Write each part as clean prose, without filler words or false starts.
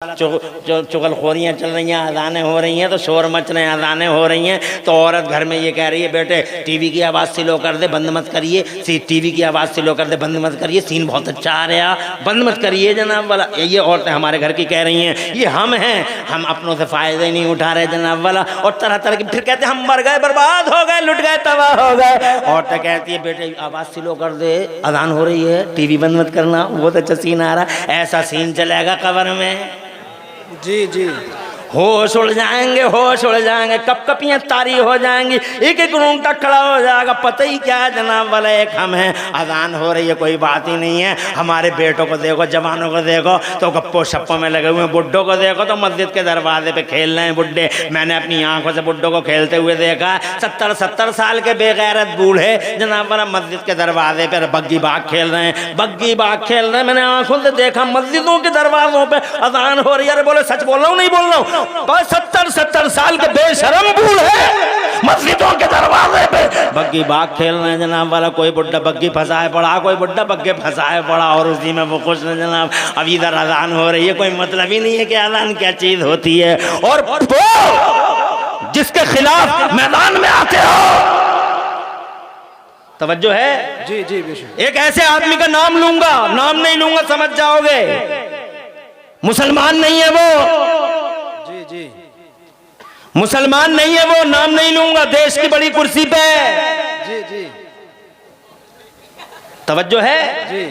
चुगलखोरियाँ चल रही हैं, अजानें हो रही हैं, तो शोर मच रहे हैं, अजानें हो रही हैं, तो औरत घर में ये कह रही है बेटे टीवी की आवाज़ स्लो कर दे, बंद मत करिए, टीवी की आवाज़ स्लो कर दे, बंद मत करिए, सीन बहुत अच्छा आ रहा, बंद मत करिए जनाब वाला। ये औरतें हमारे घर की कह रही हैं, ये हम हैं, हम अपनों से फ़ायदे नहीं उठा रहे जनाब वाला। और तरह तरह की फिर कहते हैं हम मर गए, बर्बाद हो गए, लुट गए, तबाह हो गए। औरतें कहती है बेटे आवाज़ स्लो कर दे, अजान हो रही है, टीवी बंद मत करना, बहुत अच्छा सीन आ रहा। ऐसा सीन चलेगा कब्र में। जी जी, होश उड़ जाएंगे, होश उड़ जाएंगे, कपियाँ तारी हो जाएंगी, एक एक रूंगटा खड़ा हो जाएगा, पता ही क्या है जनाब वाला। एक हम हैं, अजान हो रही है, कोई बात ही नहीं है। हमारे बेटों को देखो, जवानों को देखो तो गप्पो शप्पो में लगे हुए हैं, बुड्ढों को देखो तो मस्जिद के दरवाजे पे खेल रहे हैं बुड्ढे। मैंने अपनी आंखों से बुड्ढों को खेलते हुए देखा। 70-70 साल के बेगैरत बूढ़े जनाब वाला मस्जिद के दरवाजे पर बग्गी बाग खेल रहे हैं, बग्गी बाग खेल रहे हैं। मैंने आंखों से देखा मस्जिदों के दरवाजों पर अजान हो रही है। अरे बोले सच बोल रहा हूँ नहीं बोल रहा हूँ? 70-70 साल के बेशरम बूढ़े मस्जिदों के दरवाजे पे बग्गी बाग खेल रहे हैं जनाब वाला। कोई बुड्ढा बग्गी फंसाए पड़ा, कोई बुड्ढा बग्गे फंसाए पड़ा, और उसी में वो खुश है जनाब। अब इधर अजान हो रही है, कोई मतलब ही नहीं है कि अजान क्या चीज होती है। और वो जिसके खिलाफ मैदान में आते हो, तवज्जो है जी जी बेशक। एक ऐसे आदमी का नाम लूंगा, नाम नहीं लूंगा समझ जाओगे, मुसलमान नहीं है वो, जी जी, मुसलमान नहीं है वो, नाम नहीं लूंगा, देश की बड़ी कुर्सी पे। जी जी, तवज्जो है जी।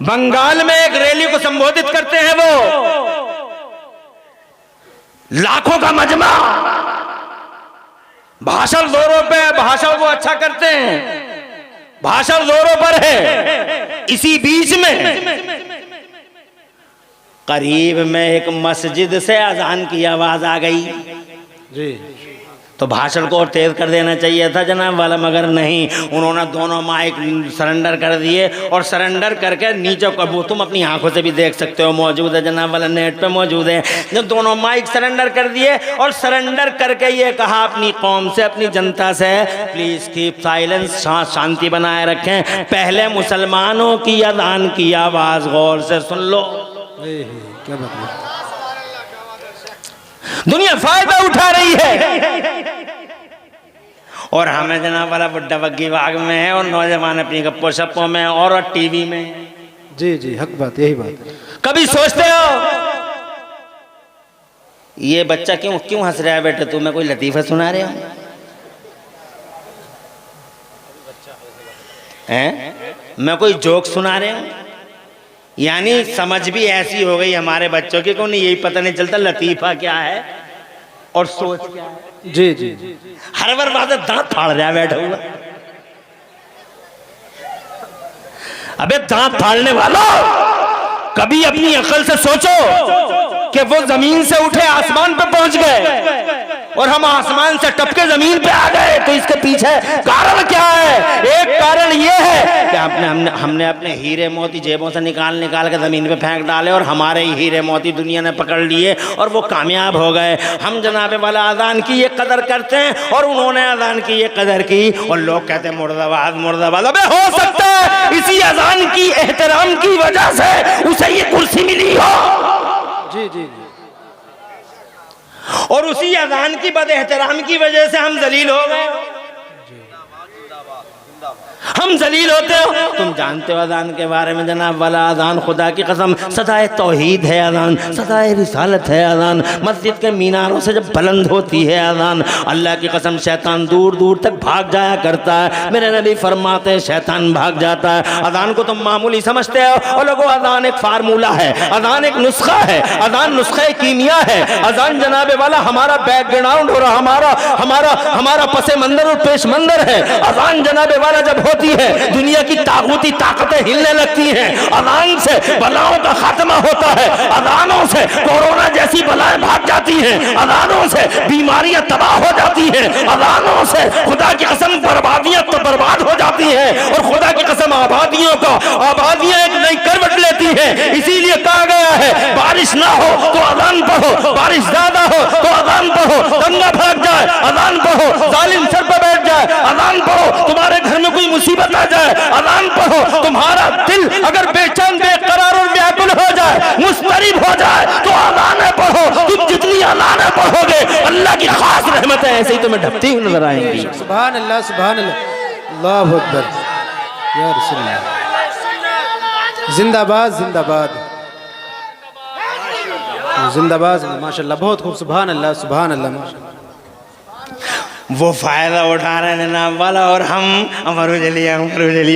बंगाल में एक रैली को संबोधित करते हैं वो, लाखों का मजमा, भाषण जोरों पे, भाषण को अच्छा करते हैं, भाषण जोरों पर है। इसी बीच में करीब में एक मस्जिद से अजान की आवाज आ गई जी, तो भाषण को और तेज कर देना चाहिए था जनाब वाला, मगर नहीं, उन्होंने दोनों माइक सरेंडर कर दिए। और सरेंडर करके नीचे को, वो तुम अपनी आंखों से भी देख सकते हो, मौजूद है जनाब वाला, नेट पे मौजूद है। जब दोनों माइक सरेंडर कर दिए और सरेंडर करके ये कहा अपनी कौम से, अपनी जनता से, प्लीज कीप साइलेंस, शांति बनाए रखें, पहले मुसलमानों की अजान की आवाज गौर से सुन लो। क्या बात है, दुनिया फायदा उठा रही है और हमें जनाब वाला बुड्ढा बग्गी बाग में है, और नौजवान अपनी गप्पो शप्पो में और टीवी में। जी जी, हक बात, यही बात। कभी सोचते हो ये बच्चा क्यों क्यों हंस रहा है बेटे, तुम्हें कोई लतीफा सुना रहे हो हैं, मैं कोई जोक सुना रहे हूं? यानी समझ भी ऐसी हो गई हमारे बच्चों की, को नहीं यही पता नहीं चलता लतीफा क्या है और सोच क्या है। जी जी, हर बार बात दांत फाड़ रहा है बैठा हुआ। अबे दांत फाड़ने वाला, कभी अपनी अकल से सोचो कि वो जमीन से उठे आसमान पे पहुंच गए और हम आसमान से टपके जमीन पे आ गए, तो इसके पीछे कारण क्या है? एक कारण ये है कि हमने अपने हीरे मोती जेबों से निकाल के जमीन पे फेंक डाले, और हमारे हीरे मोती दुनिया ने पकड़ लिए और वो कामयाब हो गए। हम जनाबे वाला अजान की ये कदर करते हैं और उन्होंने अजान की ये कदर की, और लोग कहते हैं मुर्दाबाद मुर्दाबाद। अबे हो सकता है इसी अजान की एहतराम की वजह से उसे ये कुर्सी मिली हो। जी जी, और उसी अजान की बद एहतराम की वजह से हम जलील हो गए। हम जलील होते हो। तुम जानते हो अजान के बारे में जनाब वाला, अजान खुदा की कसम सदाए तौहीद है, अजान सदाए रिसालत है। अजान मस्जिद के मीनारों से जब बुलंद होती है अजान, अल्लाह की कसम शैतान दूर दूर तक भाग जाया करता है। मेरे नबी फरमाते हैं शैतान भाग जाता है। अजान को तुम मामूली समझते हो, और लोगों अजान एक फार्मूला है, अजान एक नुस्खा है, अजान नुस्खे कीमिया है। अजान जनाबे वाला हमारा बैकग्राउंड और हमारा पसे मंजर और पेश मंजर है। अजान जनाबे वाला जब होती है, दुनिया की ताकूती ताकतें हिलने लगती हैं। अजान से बलाओं का खात्मा होता है, अजानों से कोरोना जैसी बलाएं भाग जाती हैं, अजानों से बीमारियां तबाह हो जाती हैं, अजानों से खुदा की कसम बर्बादियां तो बर्बाद हो जाती हैं, और खुदा की कसम आबादियां एक नई करवट लेती हैं। इसीलिए कहा गया है बारिश ना हो तो अजान पढ़ो, बारिश ज्यादा हो तो अजान पढ़ो, दंगा भाग जाए अजान पढ़ो, जालिम सर पर बैठ जाए अजान पढ़ो, तुम्हारे घर में कोई मुसीबत आ जाए अजान पढ़ो, तुम्हारा दिल अगर बेचैन बेकरार और व्याकुल हो जाए जाए, मुस्तरिब हो जाए, तो अज़ानें पढ़ो। तुम जितनी अज़ानें पढ़ोगे अल्लाह की खास रहमतें ऐसे ही तुम्हें ढकती हुई नजर आएंगी। सुभान अल्लाह, सुभान अल्लाह, अल्लाहु अकबर, या रसूल अल्लाह। जिंदाबाद जिंदाबाद जिंदाबाद, माशाल्लाह, बहुत खूब, सुभान अल्लाह, सुभान अल्लाह, माशाल्लाह। वो फ़ायदा उठा रहे हैं जनाब वाला, और हम अमरुजलिया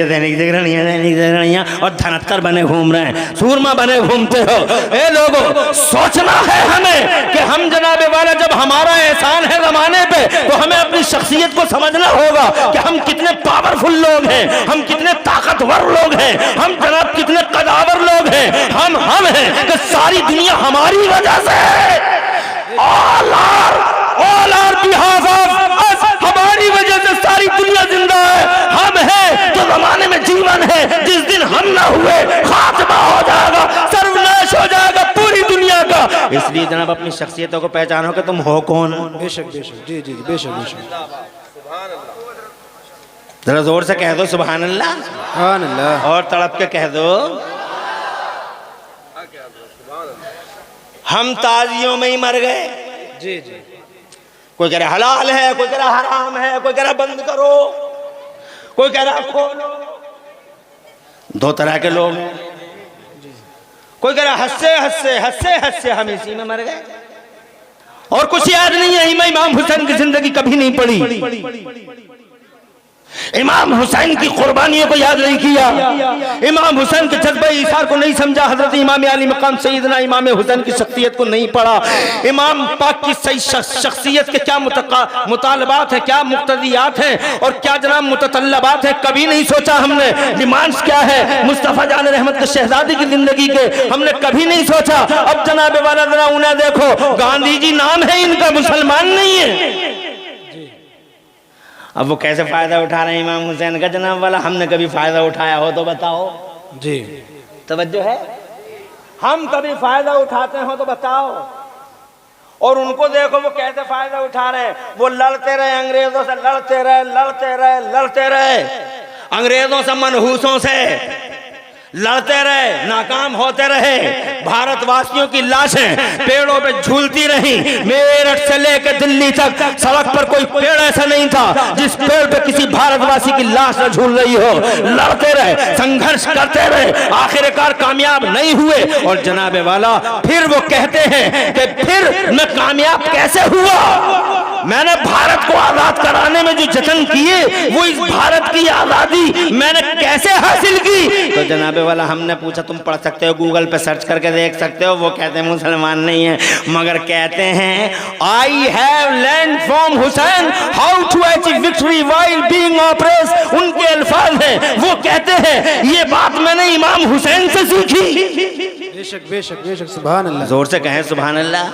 दैनिक जागरणियाँ और धनत्तर बने घूम रहे हैं, सूरमा बने घूमते हो। ए लोगों, सोचना है हमें कि हम जनाब वाला जब हमारा एहसान है ज़माने पे, तो हमें अपनी शख्सियत को समझना होगा कि हम कितने पावरफुल लोग हैं, हम कितने ताकतवर लोग हैं, हम जनाब कितने कदावर लोग हैं। हम हैं कि सारी दुनिया हमारी वजह से है। All are behalf of us, हमारी वजह से सारी दुनिया जिंदा है। हम हैं तो जमाने में जीवन है, जिस दिन हम ना हुए खात्मा हो जाएगा, सर्वनाश हो जाएगा पूरी दुनिया का। इसलिए जनाब अपनी शख्सियतों को पहचानो कि तुम हो कौन। बेशक बेशक, जी जी, बेशक बेशक। जरा जोर से कह दो सुभान अल्लाह, सुभान अल्लाह, और तड़प के कह दो। हम ताजियों में ही मर गए। जी जी, कोई कह रहा हलाल है, कोई कह रहा हराम है, कोई कह रहा बंद करो, कोई कह रहा खोलो। दो तरह के लोग हैं। कोई कह रहा हंसते हंसते हंसते हंसते हम इसी में मर गए, और कुछ याद नहीं है। इमाम हुसैन की जिंदगी कभी नहीं पड़ी, इमाम हुसैन की कुर्बानियों को याद नहीं किया, इमाम हुसैन के जज्बे ईसार को नहीं समझा, हजरत इमाम अली मकाम सईदना इमाम हुसैन की शख्सियत को नहीं पढ़ा, इमाम पाक की सही शख्सियत के क्या मुतालबात है, क्या मुक्तदियात हैं और क्या जनाब मुततल्लबात है, कभी नहीं सोचा हमने। डिमांड्स क्या है मुस्तफ़ा जान रहमत के शहजादी की जिंदगी के, हमने कभी नहीं सोचा। अब जनाब वाला जरा उन्हें देखो, गांधी जी नाम है इनका, मुसलमान नहीं है। अब वो कैसे फायदा उठा रहे हैं इमाम हुसैन का जनाब वाला, हमने कभी फायदा उठाया हो तो बताओ जी। तवज्जो है, हम कभी फायदा उठाते हो तो बताओ। और उनको देखो वो कैसे फायदा उठा रहे हैं, वो लड़ते रहे अंग्रेजों से, लड़ते रहे लड़ते रहे लड़ते रहे, अंग्रेजों से मनहूसों से लड़ते रहे, नाकाम होते रहे। भारतवासियों की लाशें पेड़ों पे झूलती रहीं, मेरठ से लेकर दिल्ली तक सड़क पर कोई पेड़ ऐसा नहीं था जिस पेड़ पे किसी भारतवासी की लाश न झूल रही हो। लड़ते रहे, संघर्ष करते रहे, आखिरकार कामयाब नहीं हुए। और जनाबे वाला फिर वो कहते हैं कि फिर मैं कामयाब कैसे हुआ, मैंने भारत को आजाद कराने में जो जतन किए वो इस भारत की आजादी मैंने कैसे हासिल की। तो जनाबे वाला हमने पूछा, तुम पढ़ सकते हो, गूगल पे सर्च करके देख सकते हो। वो कहते हैं मुसलमान नहीं है, मगर कहते हैं I have learn from Hussain how to achieve victory while being oppressed. उनके अल्फाज हैं, वो कहते हैं ये बात मैंने इमाम हुसैन से सीखी। बेशक बेशक बेशक, सुभान अल्लाह, जोर से कहें सुभान अल्लाह।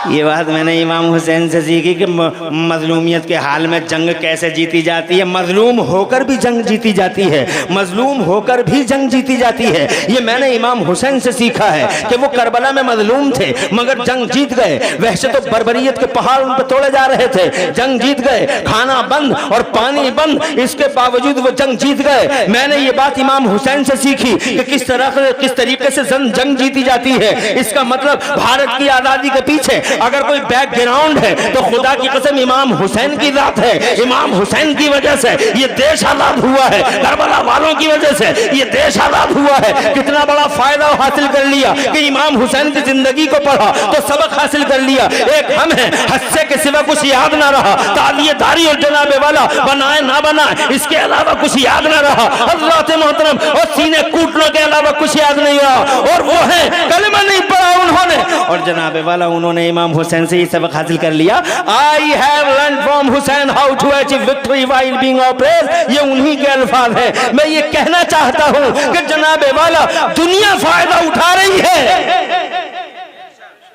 ये बात मैंने इमाम हुसैन से सीखी कि मजलूमियत के हाल में जंग कैसे जीती जाती है, मजलूम होकर भी जंग जीती जाती है, मजलूम होकर भी जंग जीती जाती है। ये मैंने इमाम हुसैन से सीखा है कि वो करबला में मजलूम थे मगर जंग जीत गए। वैसे तो बर्बरियत के पहाड़ उन पर तोड़े जा रहे थे, जंग जीत गए, खाना बंद और पानी बंद, इसके बावजूद वो जंग जीत गए। मैंने ये बात इमाम हुसैन से सीखी कि किस तरीके से जंग जीती जाती है। इसका मतलब भारत की आजादी के पीछे अगर कोई बैकग्राउंड है तो खुदा की कसम इमाम हुसैन की जात है। इमाम हुसैन की वजह से ये देश आजाद हुआ है, करबला वालों की वजह से ये देश आजाद हुआ है। कितना बड़ा फायदा हासिल कर लिया कि इमाम हुसैन की जिंदगी को पढ़ा तो सबक हासिल कर लिया। एक हम हैं, हस्से के सिवा कुछ याद ना रहा, तालियेदारी और जनाबे वाला बनाए ना बनाए इसके अलावा कुछ याद ना रहा, हज़रात मोहतरम और सीने कूटने के अलावा कुछ याद नहीं रहा। और वो है कलमा नहीं पढ़ा उन्होंने, और जनाबे वाला उन्होंने इमाम हुसैन से ये सबक हासिल कर लिया। I have learn from Hussain how to achieve victory while being oppressed. ये उन्हीं के अल्फाज है। मैं ये कहना चाहता हूँ कि जनाबे वाला दुनिया फायदा उठा रही है।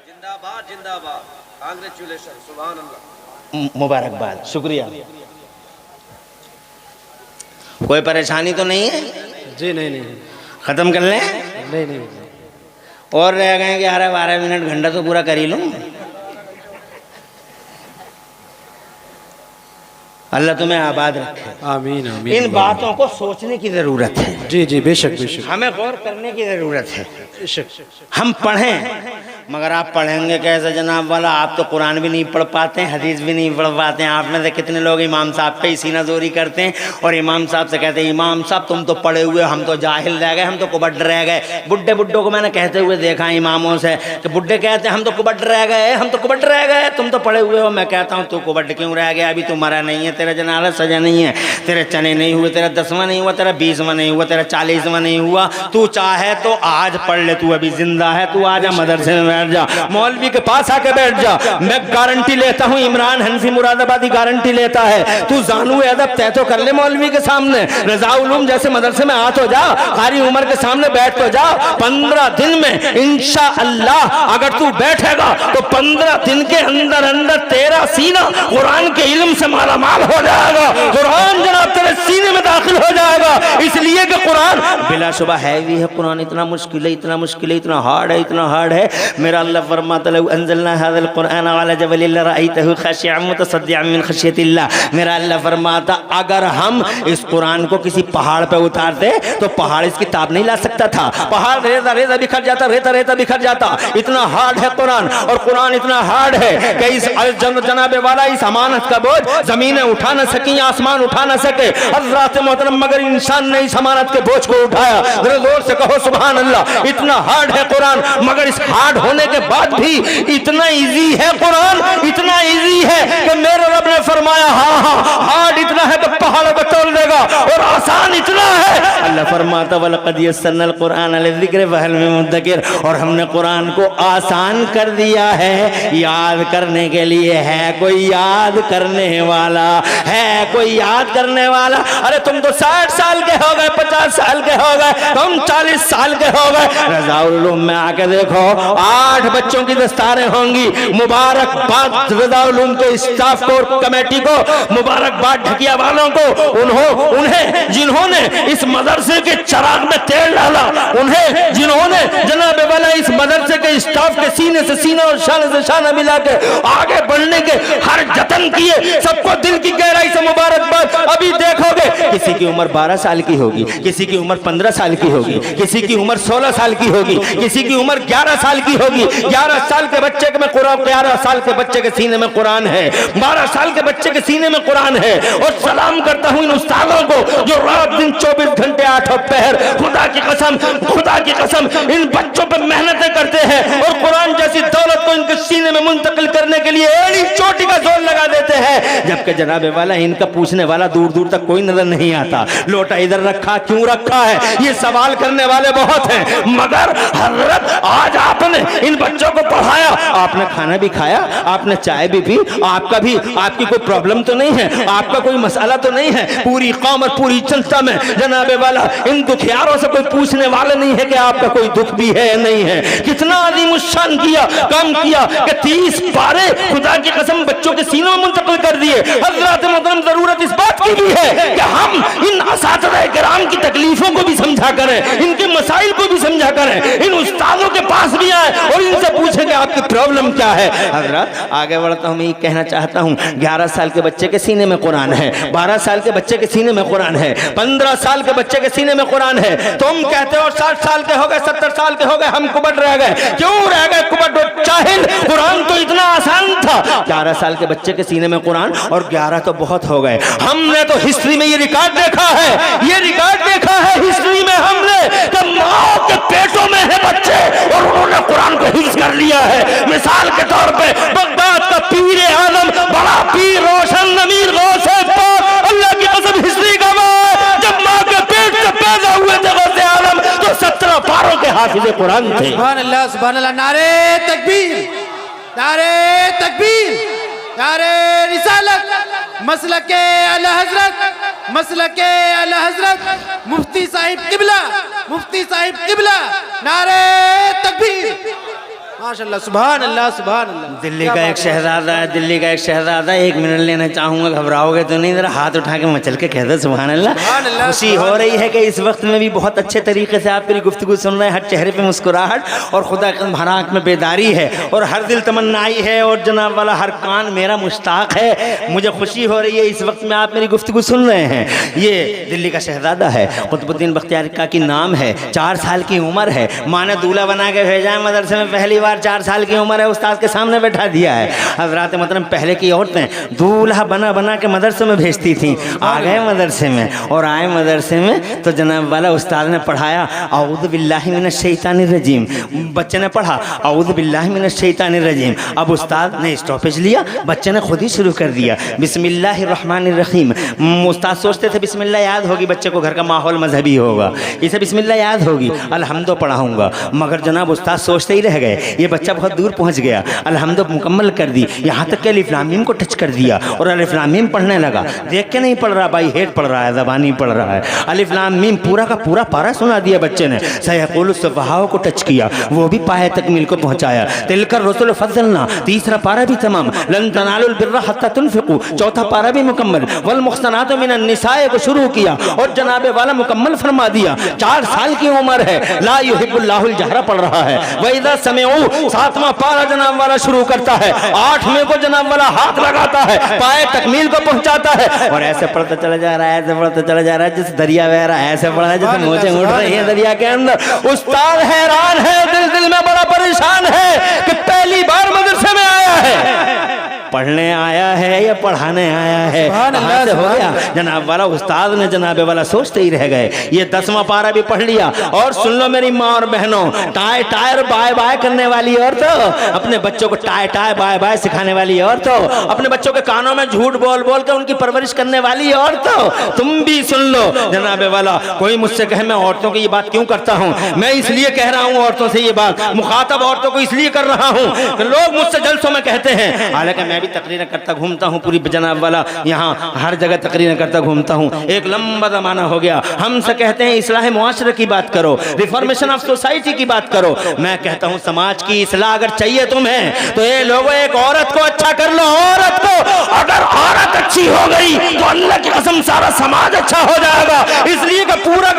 जिंदाबाद जिंदाबाद, कांग्रेचुलेशन, सुभान अल्लाह, मुबारकबाद, शुक्रिया। कोई परेशानी तो नहीं है? जी नहीं नहीं, खत्म कर लें? नहीं नहीं, और रह गए 11-12 मिनट, घंटा तो पूरा कर ही लूं। अल्लाह तुम्हें आबाद रखे, आमीन आमीन। इन बातों को सोचने की जरूरत है। जी जी, बेशक बेशक, हमें गौर करने की जरूरत है। हम पढ़ें, मगर आप पढ़ेंगे कैसे जनाब वाला? आप तो कुरान भी नहीं पढ़ पाते हैं, हदीस भी नहीं पढ़ पाते हैं। आप में से कितने लोग इमाम साहब पे ही सीना जोरी करते हैं और इमाम साहब से कहते हैं इमाम साहब तुम तो पढ़े हुए, हम तो जाहिल रह गए, हम तो कुबड्ड रह गए। बुड्ढे बुड्ढों को मैंने कहते हुए देखा इमामों से कि बुड्ढे कहते हैं हम तो कुबड्ड रह गए, हम तो कुबड्ड रह गए, तुम तो पढ़े हुए हो। मैं कहता हूँ तू कुबड्ड क्यों रह गया? अभी तू मरा नहीं है, तेरा जनाजा सजा नहीं है, तेरे चने नहीं हुए, तेरा 10वां नहीं हुआ, तेरा 20वां नहीं हुआ, तेरा 40वां नहीं हुआ। तू चाहे तो आज पढ़ ले, तू अभी जिंदा है, तू आजा मदरसे में बैठ जा, मौलवी के पास आके बैठ जा। मैं गारंटी लेता हूँ, इमरान हनफी मुरादाबादी गारंटी लेता है, तू जानू अदब तय तो कर ले मौलवी के सामने, रजा उलूम जैसे मदरसे में आ तो जा, कारी उम्र के सामने बैठ तो जा। 15 दिन में इंशाअल्लाह अगर तू बैठेगा तो 15 दिन के अंदर अंदर तेरा सीना कुरान के इल्म से मालामाल हो जाएगा, कुरान जनाब तेरे सीने में दाखिल हो जाएगा। इसलिए कि कुरान बिलाशुबा है भी है, कुरान इतना मुश्किल है, इतना मुश्किल है, इतना हार्ड है, इतना हार्ड है। मेरा अल्लाह फरमाता है अंज़लना हाज़ल कुरान अला जबलिन लरअयतहु ख़ाशिअन मुतसद्दिअन मिन ख़शियतिल्लाह। मेरा अल्लाह फरमाता अगर हम इस कुरान को किसी पहाड़ पे उतारते तो पहाड़ इसकी ताब नहीं ला सकता था, पहाड़ रेता रेता बिखर जाता, रेता रेता बिखर जाता। इतना हार्ड है कुरान, और कुरान इतना हार्ड है कि इस जनाबे वाला इस अमानत का बोझ जमीनें उठा न सकी, आसमान उठा न सके। हज़रत मोहतरम मगर इंसान ने इस अमानत के बोझ को उठाया। जरा जोर से कहो सुभान अल्लाह। इतना हार्ड है कुरान, मगर इस हार्ड होने के बाद भी इतना इजी है कुरान, इतना इजी है कि मेरे रब ने फरमाया हाँ हाँ हार्ड इतना है कि पहाड़ों को तोड़ देगा, और आसान इतना है अल्लाह फरमाता वलक़द यस्सरनल कुरान लिज़िक्र फहल मिन मुद्दकिर। और हमने कुरान को आसान कर दिया है याद करने के लिए। है कोई याद करने वाला? है कोई याद करने वाला? अरे तुम तो 60 साल के हो गए, 50 साल के हो गए, तुम 40 साल के हो गए। रज़ाउल उलूम में आके देखो 8 बच्चों की दस्तारें होंगी। मुबारकबाद रज़ाउल उलूम के स्टाफ को, कमेटी को, मुबारकबाद ढकिया वालों को, उन्हें जिन्होंने इस मदरसे के चिराग में तेल डाला, उन्हें जिन्होंने जनाब वाला इस मदरसे के स्टाफ के सीने से सीना और शान से शाना मिला के आगे बढ़ने के हर जतन किए। सबको दिल की गहराई से मुबारकबाद। अभी देखोगे किसी की उम्र 12 साल की होगी, किसी की उम्र 15 साल की होगी, किसी की उम्र 16 साल की होगी, किसी की उम्र 11 साल की होगी। 11 साल के बच्चे में कुरान, 11 साल के बच्चे के सीने में कुरान है, 12 साल के बच्चे के सीने में कुरान है। और सलाम करता हूं इन उस्तादों को जो रात दिन 24 घंटे 8 पहर खुदा की कसम इन बच्चों पर मेहनतें करते हैं और कुरान जैसी दौलत को इनके सीने में मुंतकिल करने के लिए एड़ी चोटी का जोर लगा देते हैं। जबकि जनाबे वाला इनका पूछने वाला दूर दूर तक कोई नजर नहीं आता। लोटा इधर रखा, क्यों रखा है, ये सवाल करने वाले बहुत हैं। मगर हजरत आज आपने इन बच्चों को पढ़ाया, आपने खाना भी खाया, आपने चाय भी पी, आपकी कोई प्रॉब्लम तो नहीं है, आपका कोई मसला तो नहीं है। पूरी कौम और पूरी जनता में जनाबे वाला इन दुखियारों से कोई पूछने वाला नहीं है कि आपका कोई दुख भी है या नहीं है। कितना अज़ीमुश्शान काम किया कि 30 पारे खुदा की कसम बच्चों के सीनों में मुंतकिल कर दिए। हज़रत मोहतरम जरूरत इस बात की भी है कि हम इन असातिज़ा किराम की तकलीफों को भी समझा करें, इनके मसाइल को भी समझा करें, इन उस्तादों के पास भी आए और इनसे पूछें कि आपकी प्रॉब्लम क्या है। हज़रत आगे बढ़ता हूं, मैं ये कहना चाहता हूं 11 साल के बच्चे के सीने में कुरान है, 12 साल के बच्चे के सीने में कुरान है, 15 साल के बच्चे के सीने में कुरान है। तुम कहते हो 60 साल के हो गए, 70 साल के हो गए, हम कुबड़ रह गए। क्यों रह गए कुबड़? जाहिल, कुरान तो इतना आसान था। 11 साल के बच्चे के सीने में कुरान और 11 तो बहुत हो गए। हमने तो हिस्ट्री में ये रिकॉर्ड देखा है, ये रिकॉर्ड देखा है हिस्ट्री में हमने कि माँ के पेटों में है बच्चे और उन्होंने कुरान को हिफ्ज़ कर लिया है। मिसाल के तौर पे बगदाद का पीर आलम, बड़ा पीर रोशन अमीर गौसे पाक, अल्लाह की कसम हिस्ट्री का जब माँ के पेट से पैदा हुए थे गौसे आलम तो 17 पारों के हाफिज़े कुरान थे। सुभान अल्लाह, सुभान अल्लाह। नारे तकबीर, नारे तकबीर, नारे रिसालत, मसलके आला हजरत, मसलके आला हजरत, मुफ्ती साहिब किबला, मुफ्ती साहिब किबला, नारे तकबीर। माशाल्लाह, सुभान अल्लाह, सुभान अल्लाह। दिल्ली का एक शहजादा है, दिल्ली का एक शहजादा। 1 मिनट लेना चाहूंगा, घबराओगे तो नहीं? जरा हाथ उठा के मचल के कह दो सुभान अल्लाह। खुशी हो रही है कि इस वक्त में भी बहुत अच्छे तरीके से आप मेरी गुफ्तगू सुन रहे हैं। हर चेहरे पे मुस्कुराहट और खुदा के हर आंख में बेदारी है और हर दिल तमन्नाई है और जनाब वाला हर कान मेरा मुश्ताक है। मुझे खुशी हो रही है इस वक्त में आप मेरी गुफ्तगू सुन रहे हैं। ये दिल्ली का शहजादा है, कुतुबुद्दीन बख्तियार काकी नाम है। 4 साल की उम्र है। माँ ने दूल्हा बना के भेजा है मदरसे में। पहली बार 4 साल की उम्र है, उस्ताद के सामने बैठा दिया है। हजरात मोहतरम, पहले की औरतें दूल्हा बना बना के मदरसे में भेजती थी। आ गए मदरसे में और आए मदरसे में तो जनाब वाला उस्ताद ने पढ़ाया औज़ु बिल्लाहि मिनश शैतानिर रजीम। बच्चे ने पढ़ा औज़ु बिल्लाहि मिनश शैतानिर रजीम। अब उस्ताद ने स्टॉपेज लिया, बच्चे ने खुद ही शुरू कर दिया बिस्मिल्लाहिर रहमानिर रहीम। उस्ताद सोचते थे बिस्मिल्लाह याद होगी, बच्चे को घर का माहौल मजहबी होगा, इसे बिस्मिल्लाह याद होगी, अल्हम्दो पढ़ाऊंगा। मगर जनाब उस्ताद सोचते ही रह गए। ये बच्चा बहुत दूर पहुंच गया, अल्हम्दो मुकम्मल कर दी, यहाँ तक कि अलिफ लाम मीम को टच कर दिया और अलिफ लाम मीम पढ़ने लगा। देख के नहीं पढ़ रहा भाई, हेड पढ़ रहा है, ज़बानी पढ़ रहा है। अलिफ लाम मीम पूरा का पूरा पारा सुना दिया बच्चे ने। सयक़ूलु सुफ़हाओ को टच किया, वो भी पाए तकमील को पहुंचाया। तिलकर रसूल फज़लना, तीसरा पारा भी तमाम। लन तनालुल बिर्रा हत्ता तुनफ़िक़ू, चौथा पारा भी मुकम्मल। वल मुहसनातु मिनन निसाए को शुरू किया और जनाबे वाला मुकम्मल फरमा दिया। 4 साल की उम्र है। ला युहिब्बुल्लाहुल जहरा पढ़ रहा है। वइज़ा समिऊ, 7वां पारा जनाब वाला शुरू करता है। 8वें को जनाब वाला हाथ लगाता है, पाए तकमील को पहुंचाता है और ऐसे पढ़ता चला जा रहा है, ऐसे पढ़ता चला जा रहा है जैसे दरिया बह रहा है। ऐसे पढ़ रहा है जैसे मोचे उठ रही है दरिया के अंदर। उस्ताद हैरान है, दिल में बड़ा परेशान है कि पहली बार मदरसे में आया है। पढ़ने आया है या पढ़ाने आया है? से हो गया जनाब वाला। उस्ताद ने जनाबे वाला सोचते ही रह गए। ये 10वां पारा भी पढ़ लिया। और सुन लो मेरी माँ और बहनों, टाय टायर बाय बाय करने वाली और तो अपने बच्चों को टाय टाय बाय बाय सिखाने वाली और तो अपने बच्चों के कानों में झूठ बोल बोल के उनकी परवरिश करने वाली और तो तुम भी सुन लो जनाबे वाला। कोई मुझसे कहे मैं औरतों की ये बात क्यों करता हूँ, मैं इसलिए कह रहा हूँ औरतों से ये बात, मुखातब औरतों को इसलिए कर रहा हूँ। लोग मुझसे जलसों में कहते हैं, हालांकि मैं भी तकरीर करता घूमता हूँ पूरी जनाब वाला, यहाँ हर जगह तकरीर करता घूमता हूँ। एक लंबा जमाना हो गया हमसे कहते हैं इस्लाह मुआशरे की बात करो, रिफॉर्मेशन ऑफ सोसाइटी की बात करो। मैं कहता हूँ समाज की इस्लाह अगर चाहिए तुम्हें तो ये लोगों एक औरत को अच्छा कर लो। औरत को अगर औरत अच्छी हो गई तो अल्लाह की कसम सारा समाज अच्छा हो जाएगा। इसलिए का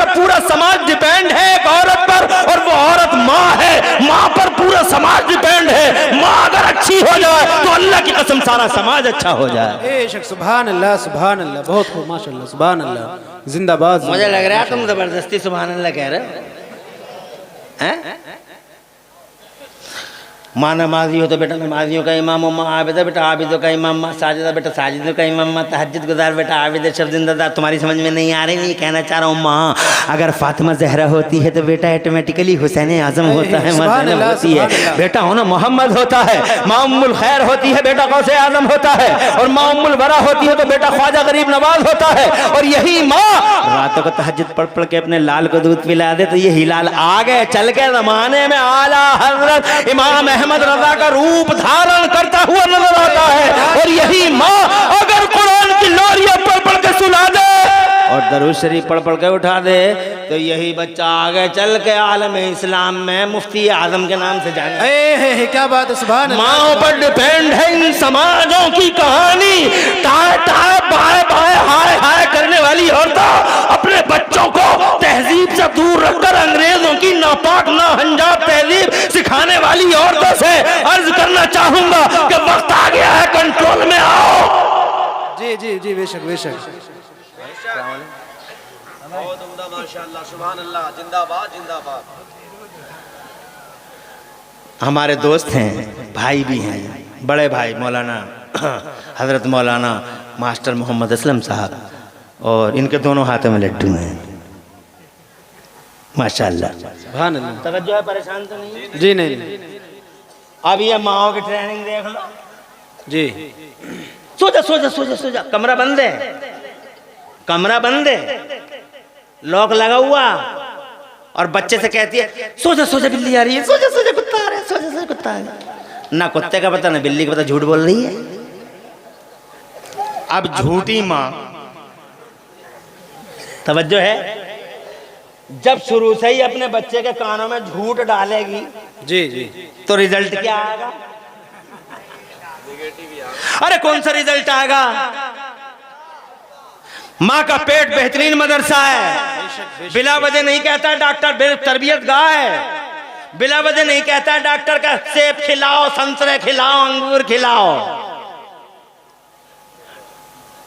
पूरा समाज डिपेंड है एक औरत पर और वो औरत माँ है। माँ पर पूरा समाज डिपेंड है। माँ अगर अच्छी हो जाए तो अल्लाह की कसम सारा समाज अच्छा हो जाए। बेशक, सुभान अल्लाह, सुभान अल्लाह, बहुत खूब, माशाल्लाह, सुभान अल्लाह, जिंदाबाद। मुझे लग रहा है तुम जबरदस्ती सुभान अल्लाह कह रहे हैं। माँ नमाजी हो तो बेटा नमाजियों का इमाम, माँ आबिदा बेटा आबिदों का इमाम, माँ साजिदा बेटा साजिदों का इमाम, माँ तहज्जुद गुजार बेटा आबिद शब्जिंदा। तुम्हारी समझ में नहीं आ रही, मैं ये कहना चाह रहा हूँ माँ अगर फातिमा जहरा होती है तो बेटा ऑटोमेटिकली हुसैन आजम होता है। माँ ज़ैनब होती है बेटा होना मोहम्मद होता है। माँ उम्मुल खैर होती है बेटा गौसे आजम होता है। और माँ उम्मुल बरा होती है तो बेटा ख्वाजा गरीब नवाज होता है। और यही माँ रातों को तहज्जुद पढ़ पढ़ के अपने लाल को दूध पिला दे तो ये हिलाल आगे चल के जमाने में आला हजरत इमाम अहमद रजा का रूप धारण करता हुआ नजर आता है। और यही माँ अगर कुरान की लोरियां पढ़ पढ़ के सुना दे और दरूद शरीफ पढ़ पढ़ के उठा दे तो यही बच्चा आगे चल के आलम इस्लाम में मुफ्ती आजम के नाम से जाने। क्या बात है, सुभान अल्लाह। माँ पर डिपेंड है इन समाजों की कहानी। टाय टाय बाय बाय हाय हाय करने वाली औरतें अपने बच्चों को तहजीब से दूर रखकर अंग्रेजों की नापाक नाहंजाब तहजीब सिखाने वाली औरतों से अर्ज करना चाहूंगा कि वक्त आ गया है, कंट्रोल में आओ। जी जी जी, बेशक बेशक। बहुत उम्दा, माशाअल्लाह, सुभान अल्लाह, जिंदाबाद जिंदाबाद। हमारे दोस्त हैं, भाई भी हैं, बड़े भाई मौलाना हजरत मौलाना मास्टर मोहम्मद असलम साहब, और इनके दोनों हाथों में लड्डू हैं माशाअल्लाह। सुभान अल्लाह। तवज्जो है, परेशान तो नहीं? जी नहीं। अब ये माओ की ट्रेनिंग देख लो जी। सो जा सो जा सो जा सो जा। कमरा बंद है, कमरा बंद है, लॉक लगा हुआ। और बच्चे से कहती है सो जा बिल्ली आ रही है, सो जा कुत्ता आ रहा है, सो जा कुत्ता आ रहा है। ना कुत्ते का पता ना बिल्ली का पता, झूठ बोल रही है। अब झूठी माँ, तवज्जो है, जब शुरू से ही अपने बच्चे के कानों में झूठ डालेगी जी जी तो रिजल्ट क्या आएगा? अरे कौन सा रिजल्ट आएगा? माँ का पेट बेहतरीन मदरसा है, बिला वजह नहीं कहता है डॉक्टर तरबियत गाह है, बिला वजह नहीं कहता है डॉक्टर का सेब खिलाओ, संतरे खिलाओ, अंगूर खिलाओ।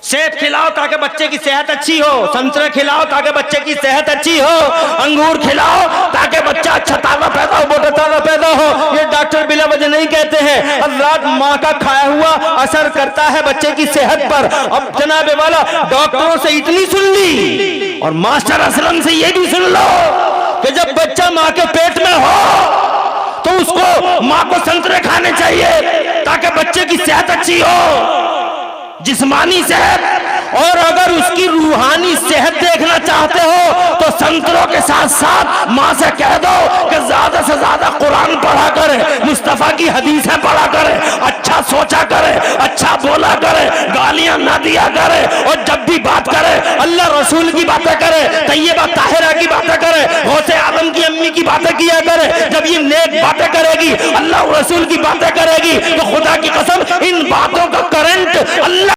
सेब खिलाओ ताकि बच्चे की सेहत अच्छी हो, संतरे खिलाओ ताकि बच्चे की सेहत अच्छी हो, अंगूर खिलाओ ताकि बच्चा अच्छा ताजा पैदा हो, मोटा ताजा पैदा हो। ये डॉक्टर बिला वजह नहीं कहते हैं। अल्लाह माँ का खाया हुआ असर करता है बच्चे की सेहत पर। अब जनाबे वाला डॉक्टरों से इतनी सुन ली और मास्टर असलम से ये भी सुन लो कि जब बच्चा माँ के पेट में हो तो उसको माँ को संतरे खाने चाहिए ताकि बच्चे की सेहत अच्छी हो, जिस्मानी सेहत। और अगर उसकी रूहानी सेहत देखना चाहते हो तो संतरों के साथ साथ माँ से कह दो कि ज्यादा से ज्यादा कुरान पढ़ा करे, मुस्तफा की हदीसें पढ़ा करे, अच्छा सोचा करे, अच्छा बोला करे, गालियां ना दिया करे, और जब भी बात करे अल्लाह रसूल की बातें करे, तैयबा ताहिरा की बातें करे, गौसे आदम की अम्मी की बातें किया करे। जब ये नेक बातें करेगी, अल्लाह रसूल की बातें करेगी, तो खुदा की कसम इन बातों का करंट अल्लाह